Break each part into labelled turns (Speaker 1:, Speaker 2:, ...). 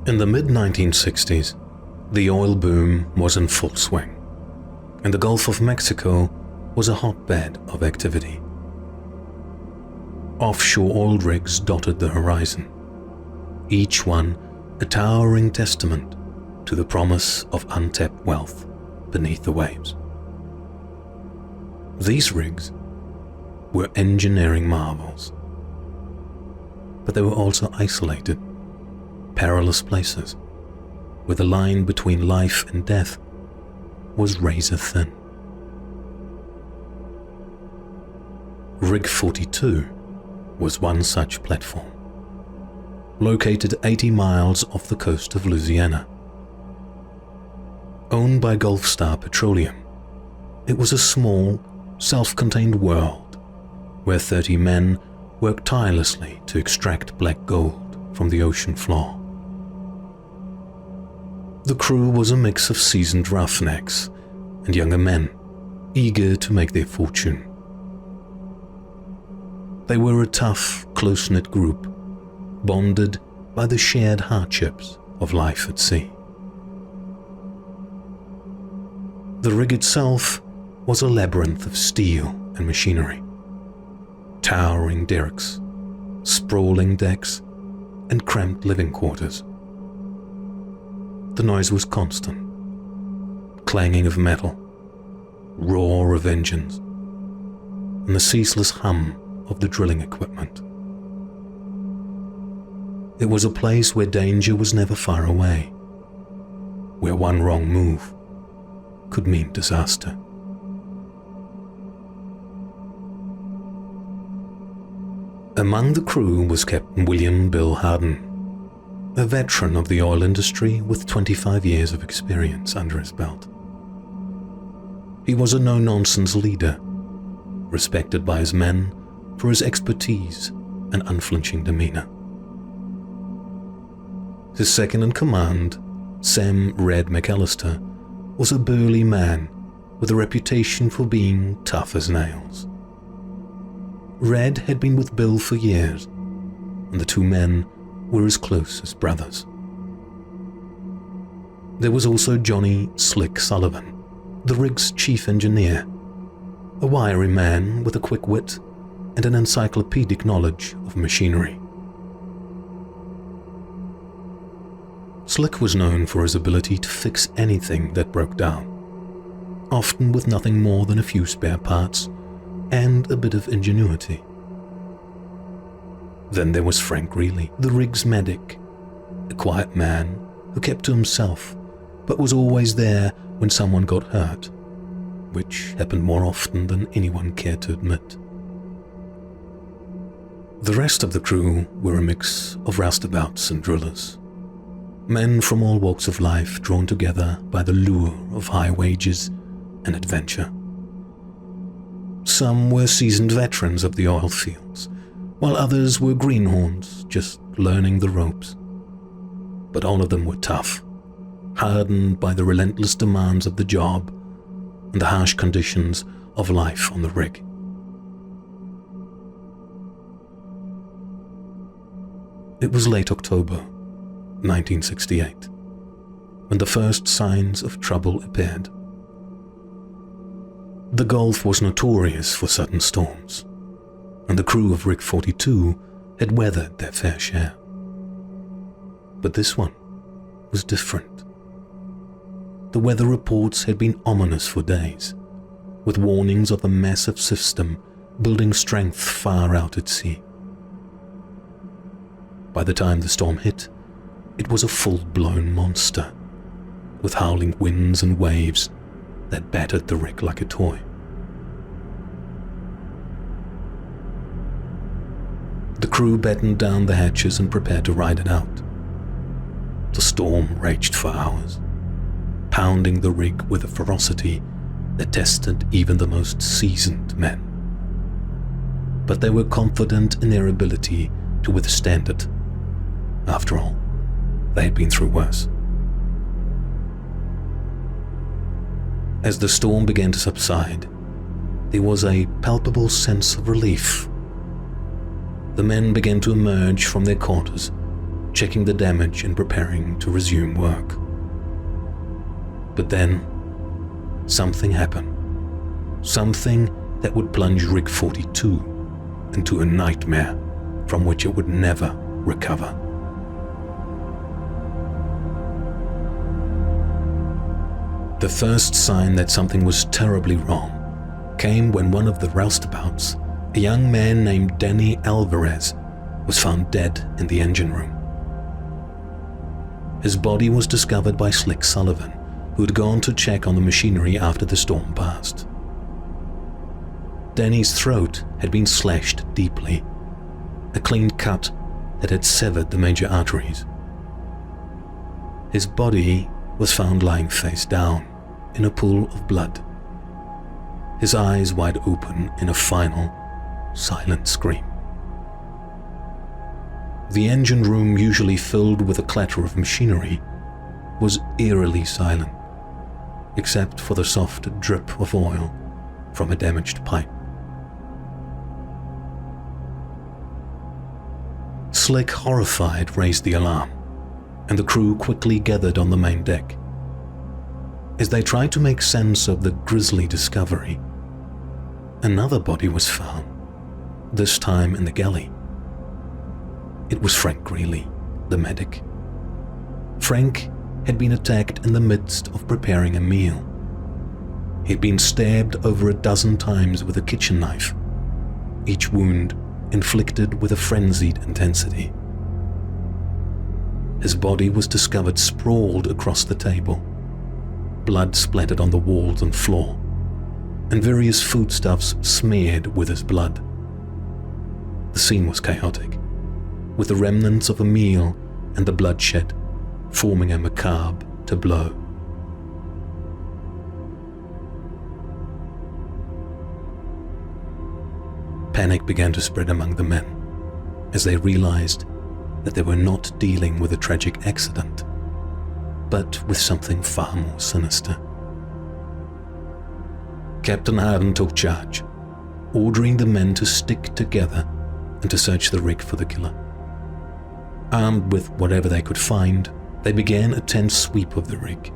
Speaker 1: In the mid-1960s, the oil boom was in full swing, and the Gulf of Mexico was a hotbed of activity. Offshore oil rigs dotted the horizon, each one a towering testament to the promise of untapped wealth beneath the waves. These rigs were engineering marvels, but they were also isolated, perilous places where the line between life and death was razor thin. Rig 42 was one such platform, located 80 miles off the coast of Louisiana. Owned by Gulfstar Petroleum, it was a small, self-contained world where 30 men worked tirelessly to extract black gold from the ocean floor. The crew was a mix of seasoned roughnecks and younger men eager to make their fortune. They were a tough, close-knit group, bonded by the shared hardships of life at sea. The rig itself was a labyrinth of steel and machinery, towering derricks, sprawling decks, and cramped living quarters. The noise was constant, clanging of metal, roar of engines, and the ceaseless hum of the drilling equipment. It was a place where danger was never far away, where one wrong move could mean disaster. Among the crew was Captain William Bill Harden, a veteran of the oil industry with 25 years of experience under his belt. He was a no-nonsense leader, respected by his men for his expertise and unflinching demeanor. His second-in-command, Sam "Red" McAllister, was a burly man with a reputation for being tough as nails. Red had been with Bill for years, and the two men were as close as brothers. There was also Johnny "Slick" Sullivan, the rig's chief engineer, a wiry man with a quick wit and an encyclopedic knowledge of machinery. Slick was known for his ability to fix anything that broke down, often with nothing more than a few spare parts and a bit of ingenuity. Then there was Frank Greeley, the rig's medic, a quiet man who kept to himself but was always there when someone got hurt, which happened more often than anyone cared to admit. The rest of the crew were a mix of roustabouts and drillers, men from all walks of life drawn together by the lure of high wages and adventure. Some were seasoned veterans of the oil fields, while others were greenhorns just learning the ropes. But all of them were tough, hardened by the relentless demands of the job and the harsh conditions of life on the rig. It was late October 1968 when the first signs of trouble appeared. The Gulf was notorious for sudden storms, and the crew of Rig 42 had weathered their fair share. But this one was different. The weather reports had been ominous for days, with warnings of a massive system building strength far out at sea. By the time the storm hit, it was a full-blown monster, with howling winds and waves that battered the rig like a toy. The crew battened down the hatches and prepared to ride it out. The storm raged for hours, pounding the rig with a ferocity that tested even the most seasoned men. But they were confident in their ability to withstand it. After all, they had been through worse. As the storm began to subside, there was a palpable sense of relief. The men began to emerge from their quarters, checking the damage and preparing to resume work. But then, something happened. Something that would plunge Rig 42 into a nightmare from which it would never recover. The first sign that something was terribly wrong came when one of the roustabouts, a young man named Danny Alvarez, was found dead in the engine room. His body was discovered by Slick Sullivan, who had gone to check on the machinery after the storm passed. Danny's throat had been slashed deeply, a clean cut that had severed the major arteries. His body was found lying face down in a pool of blood, his eyes wide open in a final, silent scream. The engine room, usually filled with a clatter of machinery, was eerily silent, except for the soft drip of oil from a damaged pipe. Slick, horrified, raised the alarm, and the crew quickly gathered on the main deck. As they tried to make sense of the grisly discovery, another body was found, this time in the galley. It was Frank Greeley, the medic. Frank had been attacked in the midst of preparing a meal. He'd been stabbed over a dozen times with a kitchen knife, each wound inflicted with a frenzied intensity. His body was discovered sprawled across the table, blood splattered on the walls and floor, and various foodstuffs smeared with his blood. The scene was chaotic, with the remnants of a meal and the bloodshed forming a macabre tableau. Panic began to spread among the men as they realized that they were not dealing with a tragic accident, but with something far more sinister. Captain Harden took charge, ordering the men to stick together and to search the rig for the killer. Armed with whatever they could find, they began a tense sweep of the rig.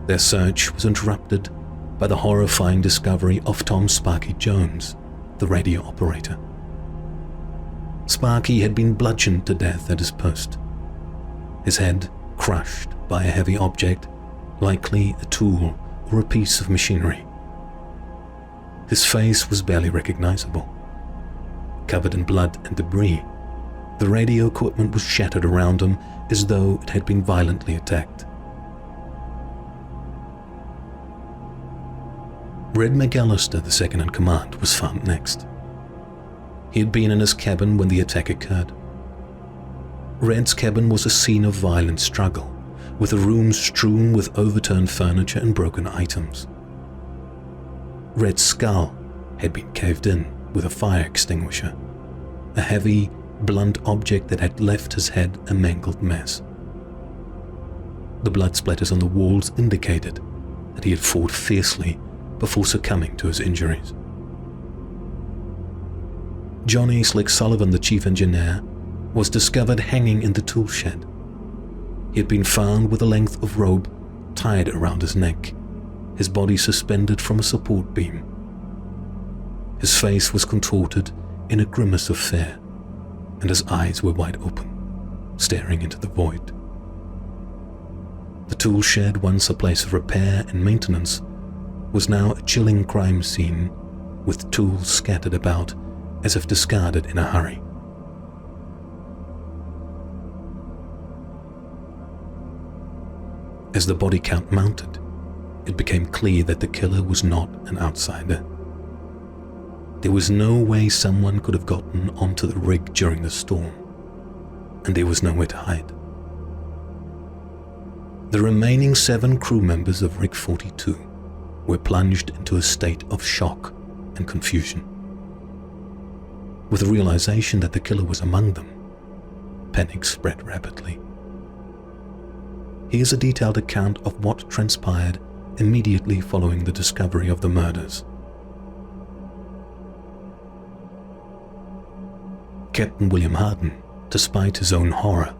Speaker 1: Their search was interrupted by the horrifying discovery of Tom Sparky Jones, the radio operator. Sparky had been bludgeoned to death at his post, his head crushed by a heavy object, likely a tool or a piece of machinery. His face was barely recognizable. Covered in blood and debris, the radio equipment was shattered around him as though it had been violently attacked. Red McAllister, the second-in-command, was found next. He had been in his cabin when the attack occurred. Red's cabin was a scene of violent struggle, with the room strewn with overturned furniture and broken items. Red's skull had been caved in with a fire extinguisher, a heavy, blunt object that had left his head a mangled mess. The blood splatters on the walls indicated that he had fought fiercely before succumbing to his injuries. Johnny Slick Sullivan, the chief engineer, was discovered hanging in the tool shed. He had been found with a length of rope tied around his neck, his body suspended from a support beam. His face was contorted in a grimace of fear, and his eyes were wide open, staring into the void. The tool shed, once a place of repair and maintenance, was now a chilling crime scene with tools scattered about as if discarded in a hurry. As the body count mounted, it became clear that the killer was not an outsider. There was no way someone could have gotten onto the rig during the storm, and there was nowhere to hide. The remaining 7 crew members of Rig 42 were plunged into a state of shock and confusion. With the realization that the killer was among them, panic spread rapidly. Here's a detailed account of what transpired immediately following the discovery of the murders. Captain William Harden despite his own horror,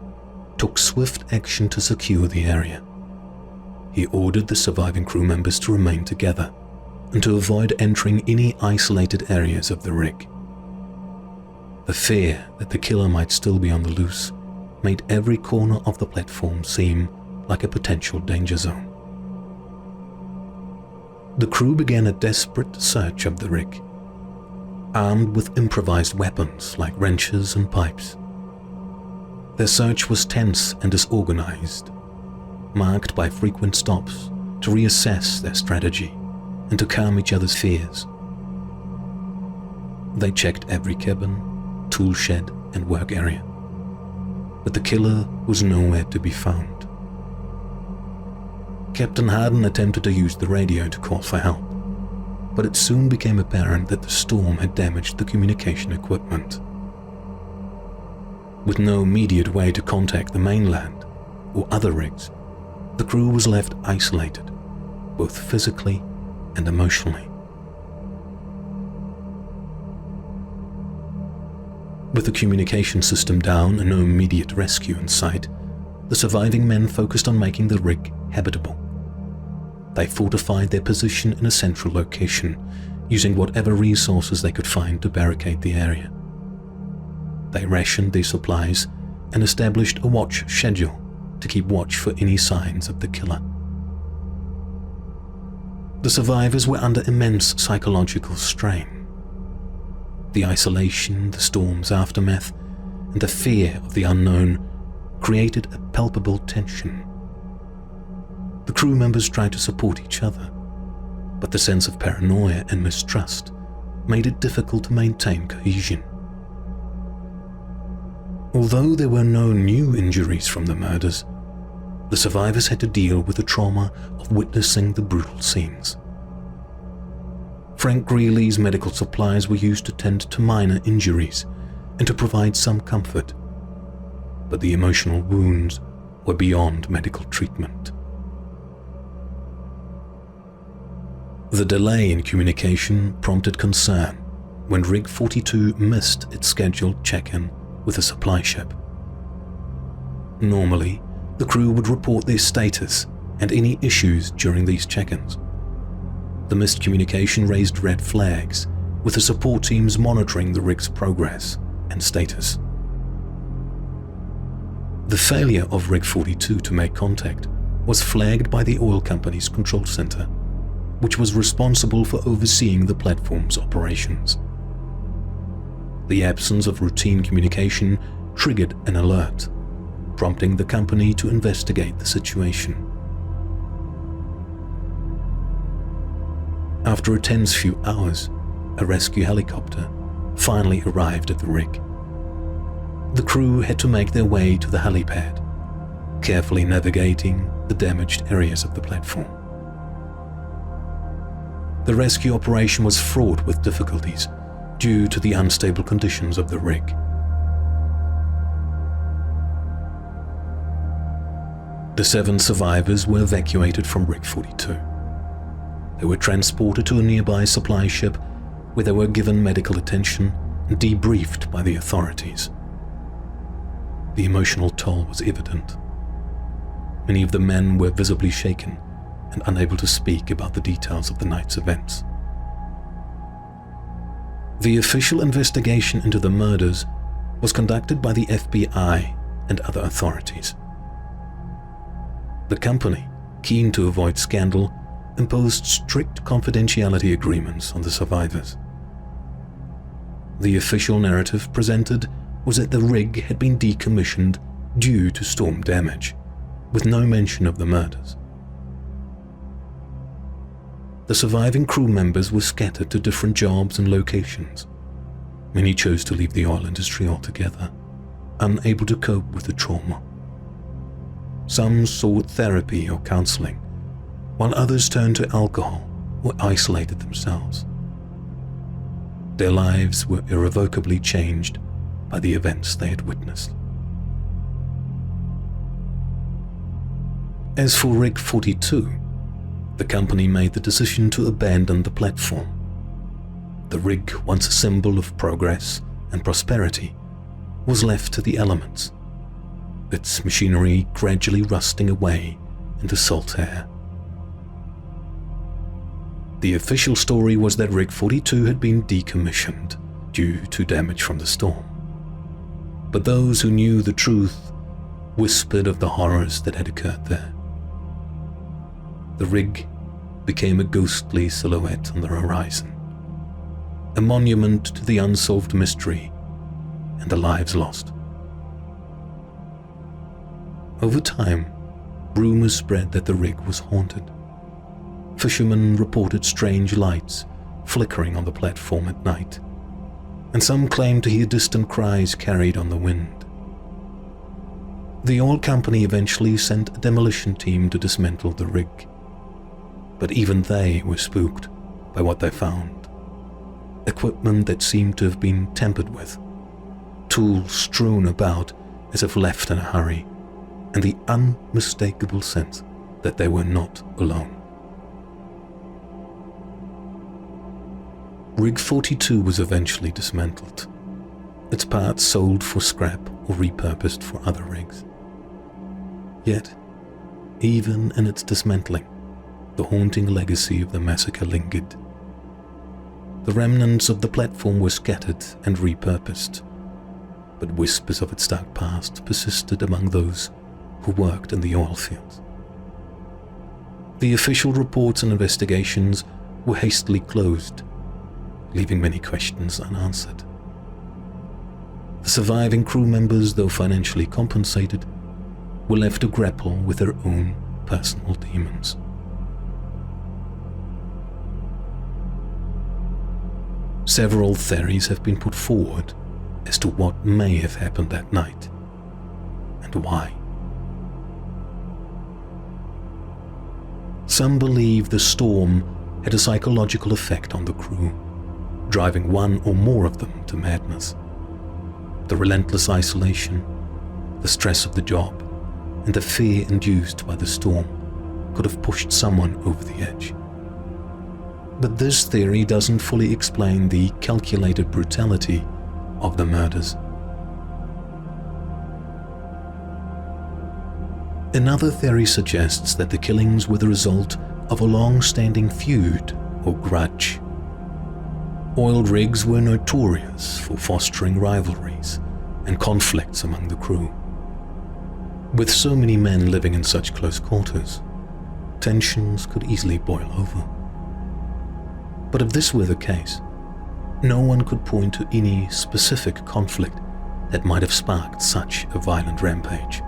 Speaker 1: took swift action to secure the area. He ordered the surviving crew members to remain together and to avoid entering any isolated areas of the rig. The fear that the killer might still be on the loose made every corner of the platform seem like a potential danger zone. The crew began a desperate search of the rig, armed with improvised weapons like wrenches and pipes. Their search was tense and disorganized, marked by frequent stops to reassess their strategy and to calm each other's fears. They checked every cabin, tool shed, and work area, but the killer was nowhere to be found. Captain Harden attempted to use the radio to call for help, but it soon became apparent that the storm had damaged the communication equipment. With no immediate way to contact the mainland or other rigs, the crew was left isolated, both physically and emotionally. With the communication system down and no immediate rescue in sight, the surviving men focused on making the rig habitable. They fortified their position in a central location, using whatever resources they could find to barricade the area. They rationed their supplies and established a watch schedule to keep watch for any signs of the killer. The survivors were under immense psychological strain. The isolation, the storm's aftermath, and the fear of the unknown created a palpable tension. The crew members tried to support each other, but the sense of paranoia and mistrust made it difficult to maintain cohesion. Although there were no new injuries from the murders, the survivors had to deal with the trauma of witnessing the brutal scenes. Frank Greeley's medical supplies were used to tend to minor injuries and to provide some comfort, but the emotional wounds were beyond medical treatment. The delay in communication prompted concern when Rig 42 missed its scheduled check-in with a supply ship. Normally, the crew would report their status and any issues during these check-ins. The missed communication raised red flags, with the support teams monitoring the rig's progress and status. The failure of Rig 42 to make contact was flagged by the oil company's control center, which was responsible for overseeing the platform's operations. The absence of routine communication triggered an alert, prompting the company to investigate the situation. After a tense few hours, a rescue helicopter finally arrived at the rig. The crew had to make their way to the helipad, carefully navigating the damaged areas of the platform. The rescue operation was fraught with difficulties due to the unstable conditions of the rig. The 7 survivors were evacuated from Rig 42. They were transported to a nearby supply ship where they were given medical attention and debriefed by the authorities. The emotional toll was evident. Many of the men were visibly shaken and unable to speak about the details of the night's events. The official investigation into the murders was conducted by the FBI and other authorities. The company, keen to avoid scandal, imposed strict confidentiality agreements on the survivors. The official narrative presented was that the rig had been decommissioned due to storm damage, with no mention of the murders. The surviving crew members were scattered to different jobs and locations. Many chose to leave the oil industry altogether, unable to cope with the trauma. Some sought therapy or counseling, while others turned to alcohol or isolated themselves. Their lives were irrevocably changed by the events they had witnessed. As for Rig 42, the company made the decision to abandon the platform. The rig, once a symbol of progress and prosperity, was left to the elements, its machinery gradually rusting away in the salt air. The official story was that Rig 42 had been decommissioned due to damage from the storm. But those who knew the truth whispered of the horrors that had occurred there. The rig became a ghostly silhouette on the horizon, a monument to the unsolved mystery and the lives lost. Over time, rumors spread that the rig was haunted. Fishermen reported strange lights flickering on the platform at night, and some claimed to hear distant cries carried on the wind. The oil company eventually sent a demolition team to dismantle the rig, but even they were spooked by what they found. Equipment that seemed to have been tampered with, tools strewn about as if left in a hurry, and the unmistakable sense that they were not alone. Rig 42 was eventually dismantled, its parts sold for scrap or repurposed for other rigs. Yet, even in its dismantling, the haunting legacy of the massacre lingered. The remnants of the platform were scattered and repurposed, but whispers of its dark past persisted among those who worked in the oil fields. The official reports and investigations were hastily closed, leaving many questions unanswered. The surviving crew members, though financially compensated, were left to grapple with their own personal demons. Several theories have been put forward as to what may have happened that night and why. Some believe the storm had a psychological effect on the crew, driving one or more of them to madness. The relentless isolation, the stress of the job, and the fear induced by the storm could have pushed someone over the edge. But this theory doesn't fully explain the calculated brutality of the murders. Another theory suggests that the killings were the result of a long-standing feud or grudge. Oil rigs were notorious for fostering rivalries and conflicts among the crew. With so many men living in such close quarters, tensions could easily boil over. But if this were the case, no one could point to any specific conflict that might have sparked such a violent rampage.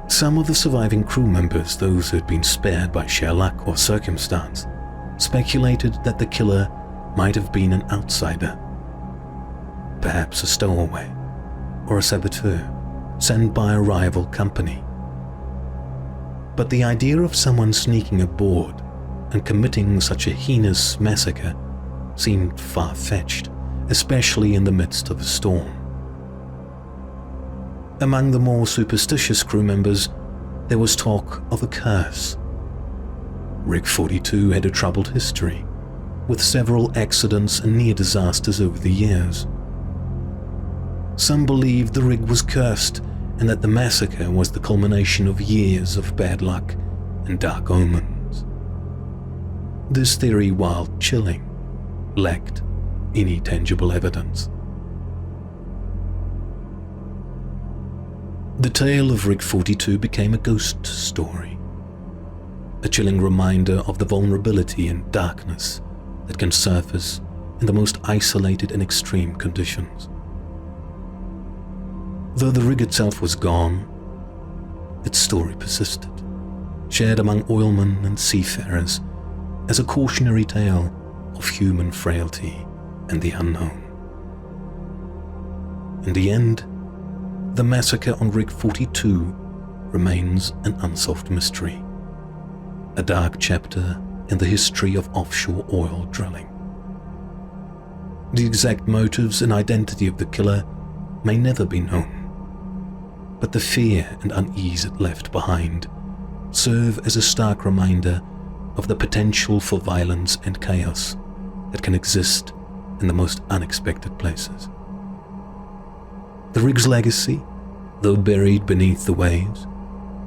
Speaker 1: Some of the surviving crew members, those who had been spared by sheer luck or circumstance, speculated that the killer might have been an outsider, perhaps a stowaway or a saboteur sent by a rival company. But the idea of someone sneaking aboard and committing such a heinous massacre seemed far-fetched, especially in the midst of a storm. Among the more superstitious crew members, there was talk of a curse. Rig 42 had a troubled history, with several accidents and near disasters over the years. Some believed the rig was cursed and that the massacre was the culmination of years of bad luck and dark omens. This theory, while chilling, lacked any tangible evidence. The tale of Rig 42 became a ghost story, a chilling reminder of the vulnerability and darkness that can surface in the most isolated and extreme conditions. Though the rig itself was gone, its story persisted, shared among oilmen and seafarers as a cautionary tale of human frailty and the unknown. In the end, the massacre on Rig 42 remains an unsolved mystery, a dark chapter in the history of offshore oil drilling. The exact motives and identity of the killer may never be known, but the fear and unease it left behind serve as a stark reminder of the potential for violence and chaos that can exist in the most unexpected places. The rig's legacy, though buried beneath the waves,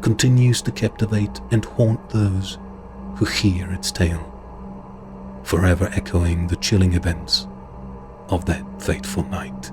Speaker 1: continues to captivate and haunt those who hear its tale, forever echoing the chilling events of that fateful night.